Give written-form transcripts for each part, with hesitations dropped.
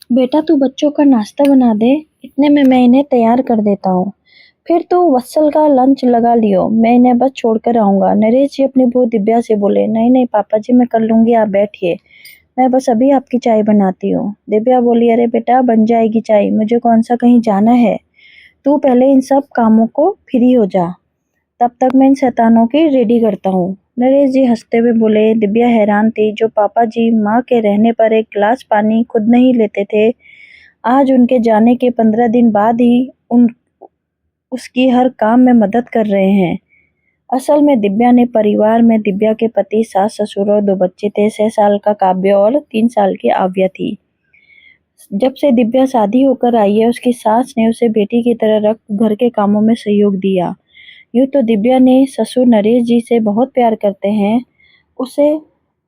बेटा तू बच्चों का नाश्ता बना दे, इतने में मैं इन्हें तैयार कर देता हूँ। फिर तू वत्सल का लंच लगा लियो, मैं इन्हें बस छोड़कर आऊंगा। नरेश जी अपनी बहू दिव्या से बोले, नहीं नहीं पापा जी मैं कर लूंगी, आप बैठिए, मैं बस अभी आपकी चाय बनाती हूँ। दिव्या बोली, अरे बेटा बन जाएगी चाय, मुझे कौन सा कहीं जाना है, तू पहले इन सब कामों को फ्री हो जा, तब तक मैं इन शैतानों की रेडी करता हूँ। नरेश जी हंसते हुए बोले। दिव्या हैरान थी, जो पापा जी माँ के रहने पर एक गिलास पानी खुद नहीं लेते थे, आज उनके जाने के 15 दिन बाद ही उन उसकी हर काम में मदद कर रहे हैं। असल में दिव्या ने परिवार में दिव्या के पति, सास ससुर और 2 बच्चे थे। 6 साल का काव्य और 3 साल की आव्या थी। जब से दिव्या शादी होकर आई है, उसकी सास ने उसे बेटी की तरह रख घर के कामों में सहयोग दिया। यूँ तो दिव्या ने ससुर नरेश जी से बहुत प्यार करते हैं उसे,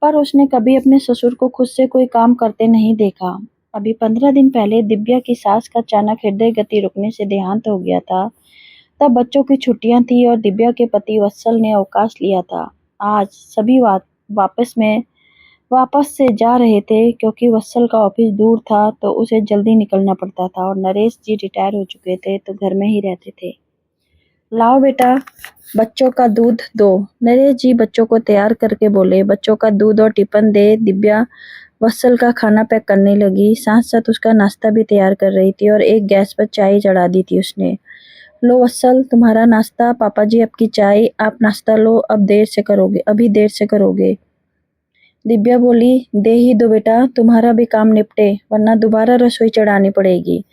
पर उसने कभी अपने ससुर को खुद से कोई काम करते नहीं देखा। अभी 15 दिन पहले दिव्या की सास का अचानक हृदय गति रुकने से देहांत हो गया था। तब बच्चों की छुट्टियां थी और दिव्या के पति वत्सल ने अवकाश लिया था। आज सभी वापस में वापस से जा रहे थे, क्योंकि वत्सल का ऑफिस दूर था तो उसे जल्दी निकलना पड़ता था और नरेश जी रिटायर हो चुके थे तो घर में ही रहते थे। लाओ बेटा बच्चों का दूध दो, नरेश जी बच्चों को तैयार करके बोले। बच्चों का दूध और टिफिन दे दिव्या वत्सल का खाना पैक करने लगी, साथ साथ उसका नाश्ता भी तैयार कर रही थी और एक गैस पर चाय चढ़ा दी थी उसने। लो वत्सल तुम्हारा नाश्ता, पापा जी आपकी चाय, आप नाश्ता लो, अब देर से करोगे, अभी देर से करोगे। दिव्या बोली, दे ही दो बेटा, तुम्हारा भी काम निपटे वरना दोबारा रसोई चढ़ानी पड़ेगी।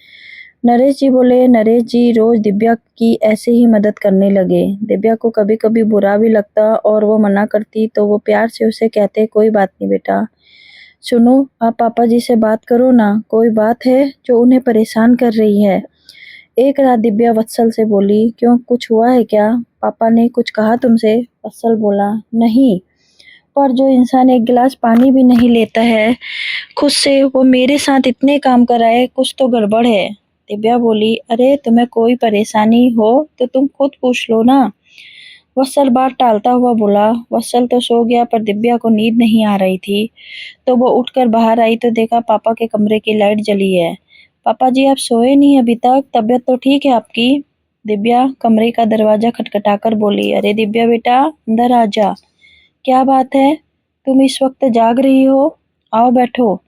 नरेश जी बोले। नरेश जी रोज दिव्या की ऐसे ही मदद करने लगे। दिव्या को कभी कभी बुरा भी लगता और वो मना करती तो वो प्यार से उसे कहते, कोई बात नहीं बेटा, सुनो आप पापा जी से बात करो ना, कोई बात है जो उन्हें परेशान कर रही है। एक रात दिव्या वत्सल से बोली, क्यों कुछ हुआ है क्या, पापा ने कुछ कहा तुमसे। वत्सल बोला, नहीं, पर जो इंसान एक गिलास पानी भी नहीं लेता है खुद से, वो मेरे साथ इतने काम कराए, कुछ तो गड़बड़ है। दिव्या बोली, अरे तुम्हें कोई परेशानी हो तो तुम खुद पूछ लो ना। वत्सल बात टालता हुआ बोला। वत्सल तो सो गया, पर दिव्या को नींद नहीं आ रही थी तो वो उठकर बाहर आई तो देखा पापा के कमरे की लाइट जली है। पापा जी आप सोए नहीं अभी तक, तबीयत तो ठीक है आपकी। दिव्या कमरे का दरवाजा खटखटाकर बोली, अरे दिव्या बेटा अंदर आ जा, क्या बात है, तुम इस वक्त जाग रही हो, आओ बैठो।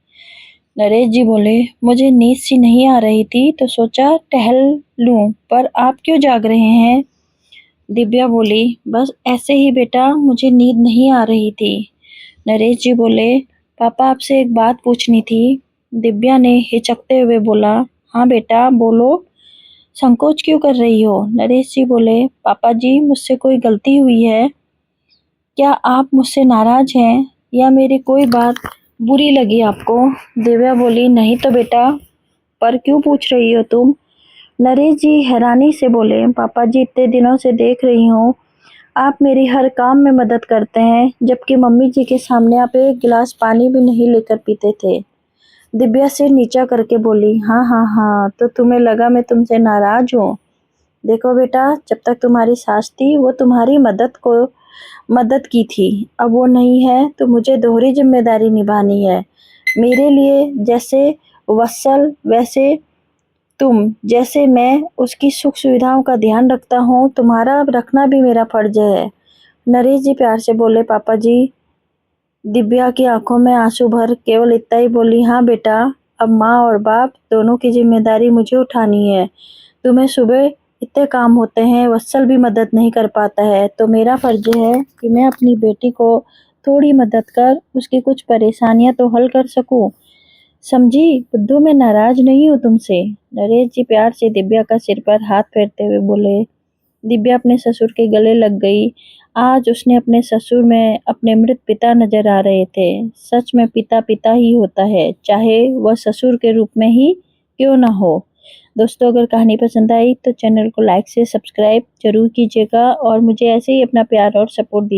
नरेश जी बोले, मुझे नींद सी नहीं आ रही थी तो सोचा टहल लूं, पर आप क्यों जाग रहे हैं। दिव्या बोली, बस ऐसे ही बेटा, मुझे नींद नहीं आ रही थी। नरेश जी बोले, पापा आपसे एक बात पूछनी थी। दिव्या ने हिचकते हुए बोला, हाँ बेटा बोलो, संकोच क्यों कर रही हो। नरेश जी बोले, पापा जी मुझसे कोई गलती हुई है, क्या आप मुझसे नाराज हैं या मेरी कोई बात बुरी लगी आपको। दिव्या बोली, नहीं तो बेटा, पर क्यों पूछ रही हो तुम। नरेश जी हैरानी से बोले, पापा जी इतने दिनों से देख रही हूँ आप मेरी हर काम में मदद करते हैं, जबकि मम्मी जी के सामने आप एक गिलास पानी भी नहीं लेकर पीते थे। दिव्या सिर नीचा करके बोली, हाँ हाँ हाँ, तो तुम्हें लगा मैं तुमसे नाराज हूँ। देखो बेटा, जब तक तुम्हारी सास थी वो तुम्हारी मदद की थी, अब वो नहीं है तो मुझे दोहरी जिम्मेदारी निभानी है। मेरे लिए जैसे वत्सल वैसे तुम, जैसे मैं उसकी सुख सुविधाओं का ध्यान रखता हूँ, तुम्हारा रखना भी मेरा फर्ज है। नरेश जी प्यार से बोले, पापा जी। दिव्या की आंखों में आंसू भर केवल इतना ही बोली, हाँ बेटा, अब माँ और बाप दोनों की जिम्मेदारी मुझे उठानी है। तुम्हें सुबह इतने काम होते हैं, वत्सल भी मदद नहीं कर पाता है, तो मेरा फर्ज है कि मैं अपनी बेटी को थोड़ी मदद कर उसकी कुछ परेशानियां तो हल कर सकूं। समझी बुद्धू, मैं नाराज नहीं हूँ तुमसे। नरेश जी प्यार से दिव्या का सिर पर हाथ फेरते हुए बोले। दिव्या अपने ससुर के गले लग गई। आज उसने अपने ससुर में अपने मृत पिता नजर आ रहे थे। सच में पिता पिता ही होता है, चाहे वह ससुर के रूप में ही क्यों ना हो। दोस्तों अगर कहानी पसंद आई तो चैनल को लाइक से सब्सक्राइब जरूर कीजिएगा और मुझे ऐसे ही अपना प्यार और सपोर्ट दीजिए।